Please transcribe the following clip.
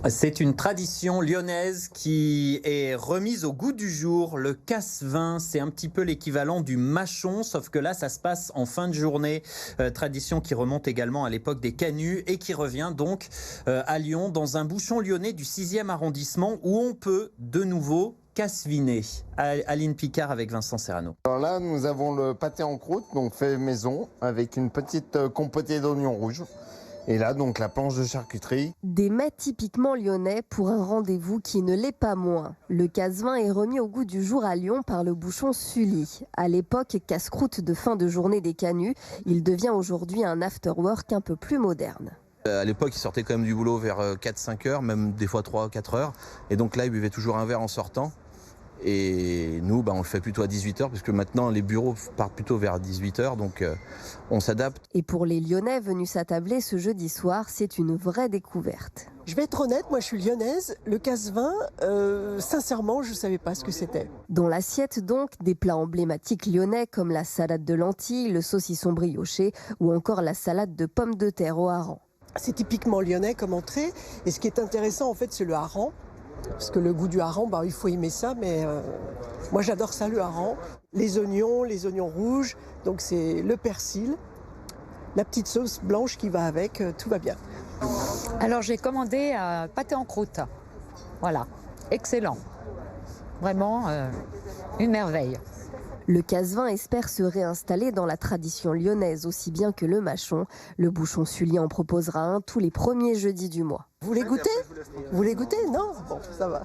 C'est une tradition lyonnaise qui est remise au goût du jour. Le casse-vin, c'est un petit peu l'équivalent du mâchon, sauf que là, ça se passe en fin de journée. Tradition qui remonte également à l'époque des canuts et qui revient donc à Lyon, dans un bouchon lyonnais du 6e arrondissement, où on peut de nouveau casse-viner. Aline Picard avec Vincent Serrano. Alors là, nous avons le pâté en croûte, donc fait maison, avec une petite compotée d'oignons rouges. Et là, donc, la planche de charcuterie. Des mets typiquement lyonnais pour un rendez-vous qui ne l'est pas moins. Le casse-vin est remis au goût du jour à Lyon par le bouchon Sully. À l'époque, casse-croûte de fin de journée des canuts, il devient aujourd'hui un after-work un peu plus moderne. À l'époque, ils sortaient quand même du boulot vers 4-5 heures, même des fois 3-4 heures. Et donc là, ils buvaient toujours un verre en sortant. Et nous, on le fait plutôt à 18h, puisque maintenant, les bureaux partent plutôt vers 18h, donc on s'adapte. Et pour les Lyonnais venus s'attabler ce jeudi soir, c'est une vraie découverte. Je vais être honnête, moi je suis lyonnaise, le casse-vin, sincèrement, je ne savais pas ce que c'était. Dans l'assiette donc, des plats emblématiques lyonnais comme la salade de lentilles, le saucisson brioché ou encore la salade de pommes de terre au hareng. C'est typiquement lyonnais comme entrée, et ce qui est intéressant en fait c'est le hareng. Parce que le goût du hareng, il faut aimer ça, mais moi j'adore ça, le hareng. Les oignons rouges, donc c'est le persil, la petite sauce blanche qui va avec, tout va bien. Alors j'ai commandé un pâté en croûte, voilà, excellent, vraiment une merveille. Le casse-vin espère se réinstaller dans la tradition lyonnaise aussi bien que le mâchon. Le bouchon Sully en proposera un tous les premiers jeudis du mois. Vous voulez goûter ? Vous voulez goûter ? Non ? Bon, ça va.